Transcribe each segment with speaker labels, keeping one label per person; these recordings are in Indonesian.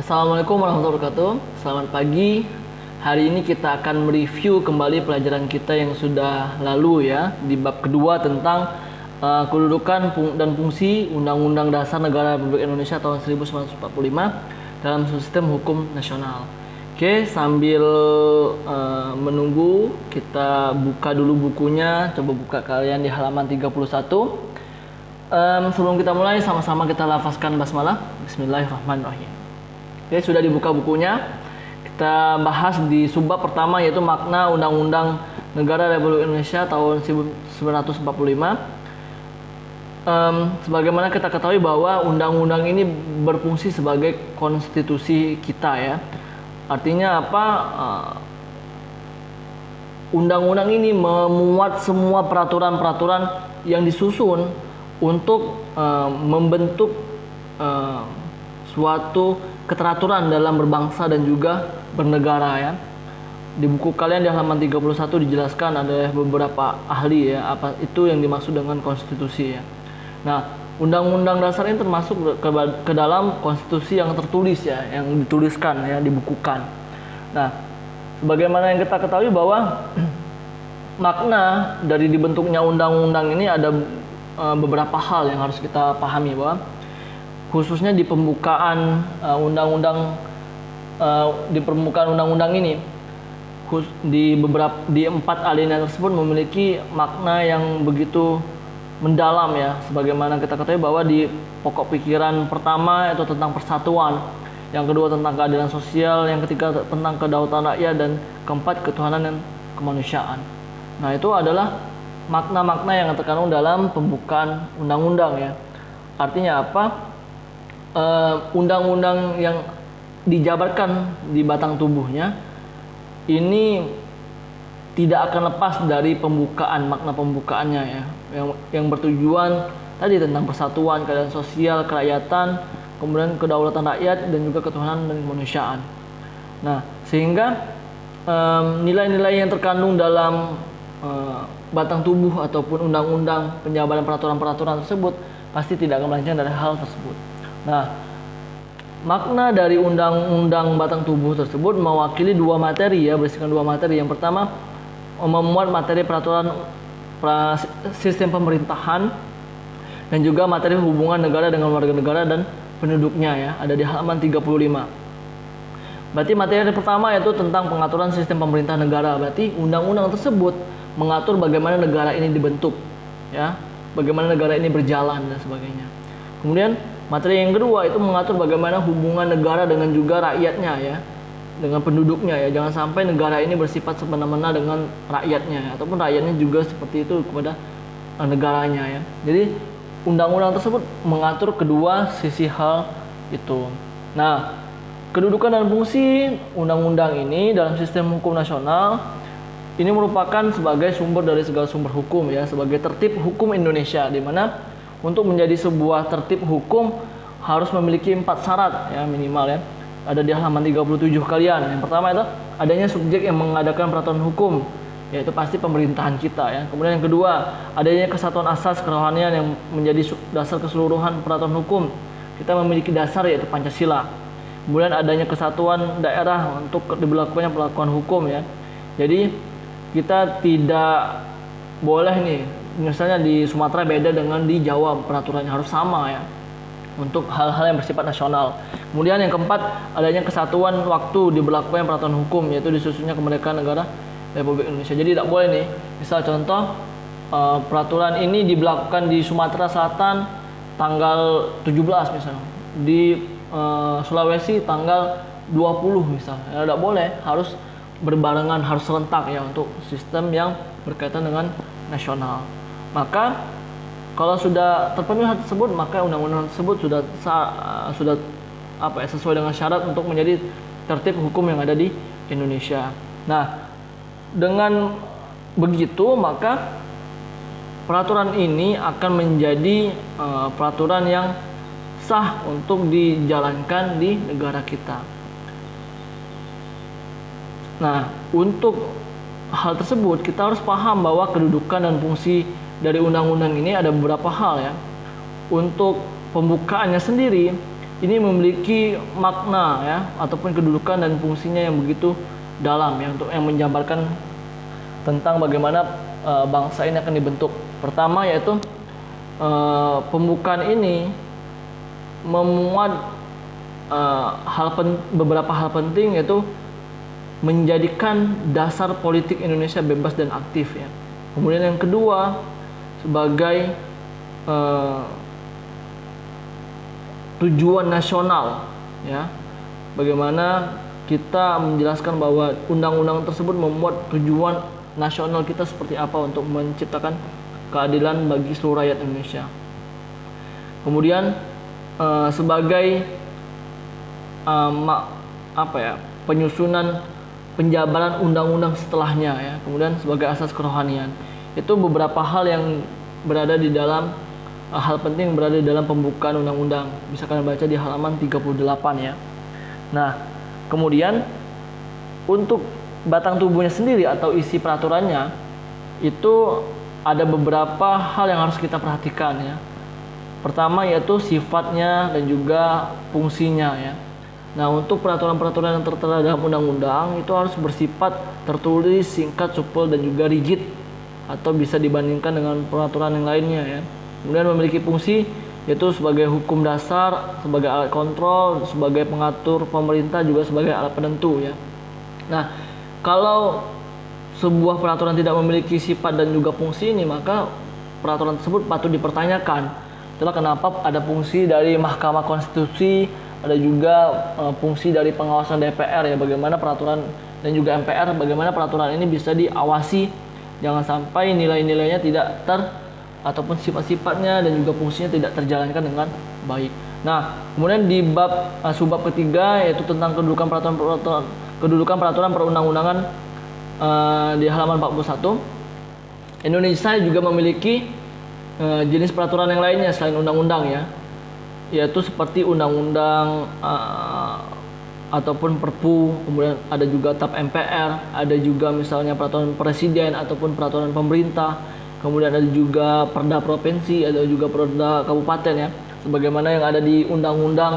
Speaker 1: Assalamualaikum warahmatullahi wabarakatuh. Selamat pagi. Hari ini kita akan mereview kembali pelajaran kita yang sudah lalu ya, di bab kedua tentang kedudukan dan fungsi Undang-Undang Dasar Negara Republik Indonesia tahun 1945 dalam sistem hukum nasional. Oke, sambil menunggu, kita buka dulu bukunya. Coba buka kalian di halaman 31. Sebelum kita mulai, sama-sama kita lafazkan basmalah. Bismillahirrahmanirrahim. Oke, sudah dibuka bukunya. Kita bahas di subbab pertama, yaitu makna Undang-Undang Negara Republik Indonesia tahun 1945. Sebagaimana kita ketahui bahwa undang-undang ini berfungsi sebagai konstitusi kita ya. Artinya apa? Undang-undang ini memuat semua peraturan-peraturan yang disusun untuk membentuk suatu keteraturan dalam berbangsa dan juga bernegara ya. Di buku kalian di halaman 31 dijelaskan ada beberapa ahli ya, apa itu yang dimaksud dengan konstitusi ya. Nah, undang-undang dasar ini termasuk ke dalam konstitusi yang tertulis ya, yang dituliskan ya, dibukukan. Nah, sebagaimana yang kita ketahui bahwa makna dari dibentuknya undang-undang ini ada beberapa hal yang harus kita pahami, bahwa khususnya di pembukaan undang-undang ini, di 4 alinea tersebut memiliki makna yang begitu mendalam ya. Sebagaimana kita ketahui bahwa di pokok pikiran pertama itu tentang persatuan, yang kedua tentang keadilan sosial, yang ketiga tentang kedaulatan rakyat, dan keempat ketuhanan dan kemanusiaan. Nah, itu adalah makna-makna yang terkandung dalam pembukaan undang-undang ya. Artinya apa? Undang-undang yang dijabarkan di batang tubuhnya ini tidak akan lepas dari pembukaan, makna pembukaannya ya, yang bertujuan tadi tentang persatuan, keadilan sosial, kerakyatan, kemudian kedaulatan rakyat, dan juga ketuhanan dan kemanusiaan. Nah, sehingga nilai-nilai yang terkandung dalam batang tubuh ataupun undang-undang penjabaran peraturan-peraturan tersebut pasti tidak akan melenceng dari hal tersebut. Nah, makna dari undang-undang batang tubuh tersebut mewakili dua materi ya, berisikan dua materi. Yang pertama, memuat materi peraturan sistem pemerintahan dan juga materi hubungan negara dengan warga negara dan penduduknya ya, ada di halaman 35. Berarti materi pertama yaitu tentang pengaturan sistem pemerintah negara. Berarti undang-undang tersebut mengatur bagaimana negara ini dibentuk ya, bagaimana negara ini berjalan dan sebagainya. Kemudian materi yang kedua itu mengatur bagaimana hubungan negara dengan juga rakyatnya ya, dengan penduduknya ya. Jangan sampai negara ini bersifat semena-mena dengan rakyatnya ya, ataupun rakyatnya juga seperti itu kepada negaranya ya. Jadi undang-undang tersebut mengatur kedua sisi hal itu. Nah, kedudukan dan fungsi undang-undang ini dalam sistem hukum nasional ini merupakan sebagai sumber dari segala sumber hukum ya, sebagai tertib hukum Indonesia, di mana untuk menjadi sebuah tertib hukum harus memiliki 4 syarat ya, minimal ya. Ada di halaman 37 kalian. Yang pertama itu adanya subjek yang mengadakan peraturan hukum, yaitu pasti pemerintahan kita ya. Kemudian yang kedua, adanya kesatuan asas kerohanian yang menjadi dasar keseluruhan peraturan hukum. Kita memiliki dasar yaitu Pancasila. Kemudian adanya kesatuan daerah untuk diberlakukannya perlakuan hukum ya. Jadi kita tidak boleh nih, misalnya di Sumatera beda dengan di Jawa, peraturannya harus sama ya, untuk hal-hal yang bersifat nasional. Kemudian yang keempat, adanya kesatuan waktu diberlakukan peraturan hukum, yaitu disusunnya kemerdekaan negara Republik Indonesia. Jadi tidak boleh nih, misal contoh peraturan ini diberlakukan di Sumatera Selatan tanggal 17 misalnya, di Sulawesi tanggal 20 misalnya. Ya, tidak boleh, harus berbarengan, harus serentak ya, untuk sistem yang berkaitan dengan nasional. Maka kalau sudah terpenuhi hal tersebut, maka undang-undang tersebut sudah sesuai dengan syarat untuk menjadi tertib hukum yang ada di Indonesia. Nah, dengan begitu maka peraturan ini akan menjadi peraturan yang sah untuk dijalankan di negara kita. Nah, untuk hal tersebut kita harus paham bahwa kedudukan dan fungsi dari undang-undang ini ada beberapa hal ya. Untuk pembukaannya sendiri, ini memiliki makna ya ataupun kedudukan dan fungsinya yang begitu dalam ya untuk yang menjabarkan tentang bagaimana bangsa ini akan dibentuk. Pertama yaitu pembukaan ini memuat beberapa hal penting, yaitu menjadikan dasar politik Indonesia bebas dan aktif ya. Kemudian yang kedua sebagai tujuan nasional ya, bagaimana kita menjelaskan bahwa undang-undang tersebut memuat tujuan nasional kita seperti apa untuk menciptakan keadilan bagi seluruh rakyat Indonesia. Kemudian sebagai penyusunan penjabaran undang-undang setelahnya ya, kemudian sebagai asas kerohanian. Itu beberapa hal yang berada di dalam hal penting yang berada di dalam pembukaan undang-undang. Bisa kalian baca di halaman 38 ya. Nah, kemudian untuk batang tubuhnya sendiri atau isi peraturannya itu ada beberapa hal yang harus kita perhatikan ya. Pertama yaitu sifatnya dan juga fungsinya ya. Nah, untuk peraturan-peraturan yang tertera dalam undang-undang itu harus bersifat tertulis, singkat, supel dan juga rigid, atau bisa dibandingkan dengan peraturan yang lainnya ya. Kemudian memiliki fungsi yaitu sebagai hukum dasar, sebagai alat kontrol, sebagai pengatur pemerintah, juga sebagai alat penentu ya. Nah, kalau sebuah peraturan tidak memiliki sifat dan juga fungsi ini, maka peraturan tersebut patut dipertanyakan. Itulah kenapa ada fungsi dari Mahkamah Konstitusi, ada juga fungsi dari pengawasan DPR ya, bagaimana peraturan, dan juga MPR, bagaimana peraturan ini bisa diawasi, jangan sampai nilai-nilainya tidak ataupun sifat-sifatnya dan juga fungsinya tidak terjalankan dengan baik. Nah, kemudian di subbab ketiga yaitu tentang kedudukan peraturan perundang-undangan di halaman 41. Indonesia juga memiliki jenis peraturan yang lainnya selain undang-undang ya, yaitu seperti undang-undang ataupun Perpu, kemudian ada juga TAP MPR, ada juga misalnya peraturan presiden ataupun peraturan pemerintah, kemudian ada juga perda provinsi, ada juga perda kabupaten ya, sebagaimana yang ada di Undang-Undang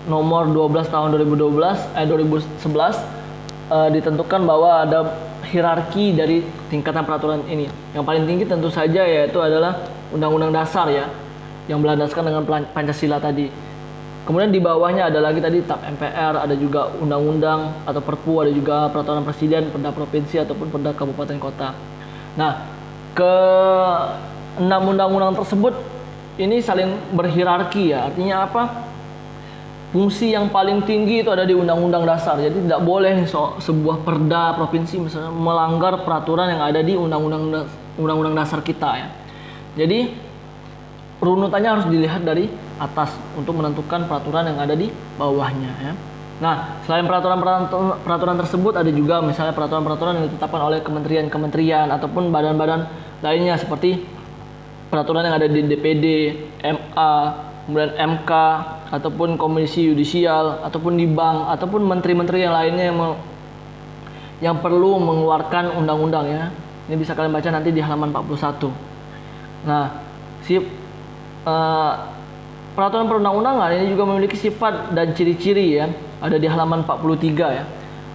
Speaker 1: Nomor 12 Tahun 2011 ditentukan bahwa ada hierarki dari tingkatan peraturan ini. Yang paling tinggi tentu saja yaitu adalah Undang-Undang Dasar ya, yang berlandaskan dengan Pancasila tadi. Kemudian di bawahnya ada lagi tadi TAP MPR, ada juga undang-undang atau Perpu, ada juga peraturan presiden, perda provinsi ataupun perda kabupaten kota. Nah, ke 6 undang-undang tersebut ini saling berhierarki ya. Artinya apa? Fungsi yang paling tinggi itu ada di Undang-Undang Dasar. Jadi tidak boleh sebuah perda provinsi misalnya melanggar peraturan yang ada di Undang-Undang Dasar kita ya. Jadi runutannya harus dilihat dari atas untuk menentukan peraturan yang ada di bawahnya ya. Nah, selain peraturan tersebut ada juga misalnya peraturan-peraturan yang ditetapkan oleh kementerian-kementerian ataupun badan-badan lainnya seperti peraturan yang ada di DPD, MA, kemudian MK ataupun Komisi Yudisial ataupun di bank ataupun menteri-menteri yang lainnya yang perlu mengeluarkan undang-undang ya. Ini bisa kalian baca nanti di halaman 41. Nah, peraturan perundang-undangan ini juga memiliki sifat dan ciri-ciri ya. Ada di halaman 43 ya.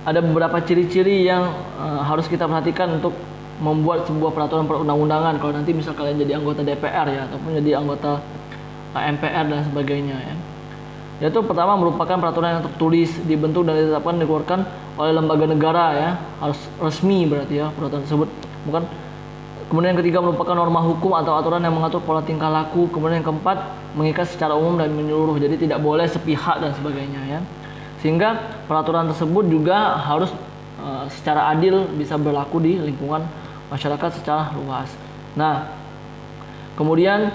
Speaker 1: Ada beberapa ciri-ciri yang harus kita perhatikan untuk membuat sebuah peraturan perundang-undangan kalau nanti misal kalian jadi anggota DPR ya ataupun jadi anggota MPR dan sebagainya ya. Yaitu pertama merupakan peraturan yang tertulis, dibentuk dan ditetapkan dikeluarkan oleh lembaga negara ya. Harus resmi berarti ya peraturan tersebut. Bukan. Kemudian yang ketiga merupakan norma hukum atau aturan yang mengatur pola tingkah laku. Kemudian yang keempat mengikat secara umum dan menyeluruh. Jadi tidak boleh sepihak dan sebagainya ya. Sehingga peraturan tersebut juga harus secara adil bisa berlaku di lingkungan masyarakat secara luas. Nah, kemudian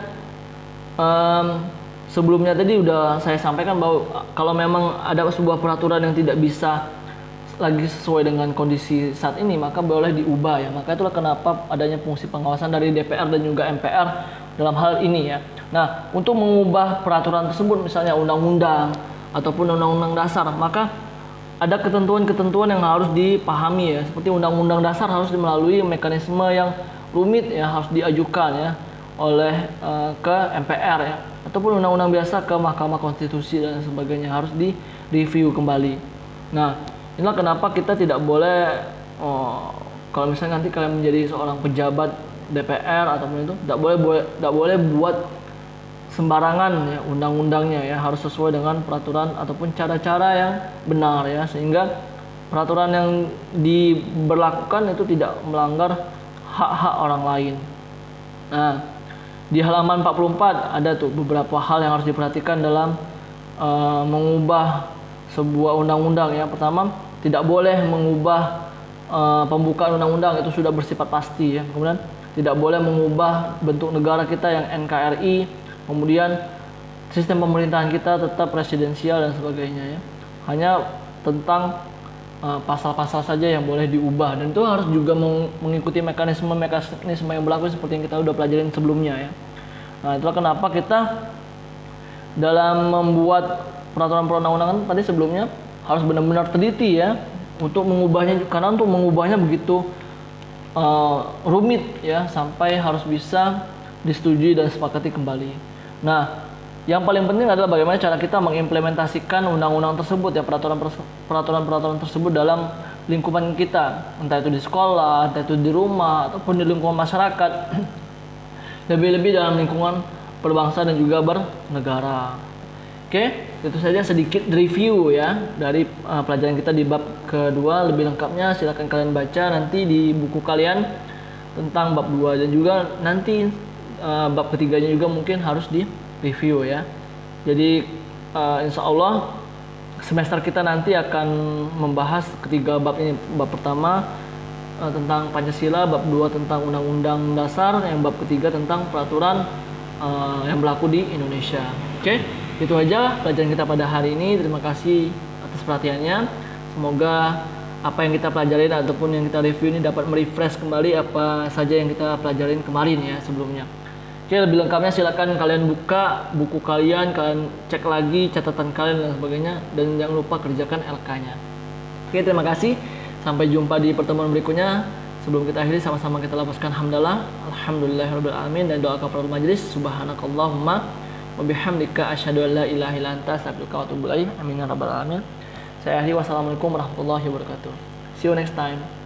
Speaker 1: sebelumnya tadi udah saya sampaikan bahwa kalau memang ada sebuah peraturan yang tidak bisa lagi sesuai dengan kondisi saat ini, maka boleh diubah ya. Maka itulah kenapa adanya fungsi pengawasan dari DPR dan juga MPR dalam hal ini ya. Nah, untuk mengubah peraturan tersebut misalnya undang-undang ataupun undang-undang dasar, maka ada ketentuan-ketentuan yang harus dipahami ya. Seperti undang-undang dasar harus melalui mekanisme yang rumit ya, harus diajukan ya oleh ke MPR ya ataupun undang-undang biasa ke Mahkamah Konstitusi dan sebagainya, harus direview kembali. Nah, inilah kenapa kita tidak boleh kalau misalnya nanti kalian menjadi seorang pejabat DPR ataupun itu tidak boleh buat sembarangan ya undang-undangnya ya, harus sesuai dengan peraturan ataupun cara-cara yang benar ya, sehingga peraturan yang diberlakukan itu tidak melanggar hak-hak orang lain. Nah, di halaman 44 ada tuh beberapa hal yang harus diperhatikan dalam mengubah sebuah undang-undang ya. Pertama, tidak boleh mengubah pembukaan undang-undang, itu sudah bersifat pasti ya. Kemudian tidak boleh mengubah bentuk negara kita yang NKRI. Kemudian sistem pemerintahan kita tetap presidensial dan sebagainya ya. Hanya tentang pasal-pasal saja yang boleh diubah, dan itu harus juga mengikuti mekanisme yang berlaku seperti yang kita udah pelajarin sebelumnya ya. Nah, itulah kenapa kita dalam membuat peraturan perundang-undangan tadi sebelumnya harus benar-benar teliti ya untuk mengubahnya, karena untuk mengubahnya begitu rumit ya, sampai harus bisa disetujui dan disepakati kembali. Nah, yang paling penting adalah bagaimana cara kita mengimplementasikan undang-undang tersebut ya, peraturan-peraturan tersebut dalam lingkungan kita, entah itu di sekolah, entah itu di rumah, ataupun di lingkungan masyarakat, lebih-lebih dalam lingkungan berbangsa dan juga bernegara. Oke, itu saja sedikit review ya dari pelajaran kita di bab kedua. Lebih lengkapnya silakan kalian baca nanti di buku kalian tentang bab 2, dan juga nanti bab ketiganya juga mungkin harus di review ya. Jadi insya Allah semester kita nanti akan membahas ketiga bab ini. Bab pertama tentang Pancasila, bab 2 tentang Undang-Undang Dasar, yang bab ketiga tentang peraturan yang berlaku di Indonesia. Oke, itu aja pelajaran kita pada hari ini. Terima kasih atas perhatiannya. Semoga apa yang kita pelajarin ataupun yang kita review ini dapat merefresh kembali apa saja yang kita pelajarin kemarin ya sebelumnya. Oke, lebih lengkapnya silakan kalian buka buku kalian cek lagi catatan kalian dan sebagainya, dan jangan lupa kerjakan LK-nya. Oke, terima kasih. Sampai jumpa di pertemuan berikutnya. Sebelum kita akhiri, sama-sama kita lapaskan hamdalah, alhamdulillahirabbil alamin, dan doa kafaratul majelis. Subhanakallahumma wa bihamdika asyhadu an la ilaha illa anta astaghfiruka wa atubu ilaik. Amin ya rabbal alamin. Saya akhiri, wassalamualaikum warahmatullahi wabarakatuh. See you next time.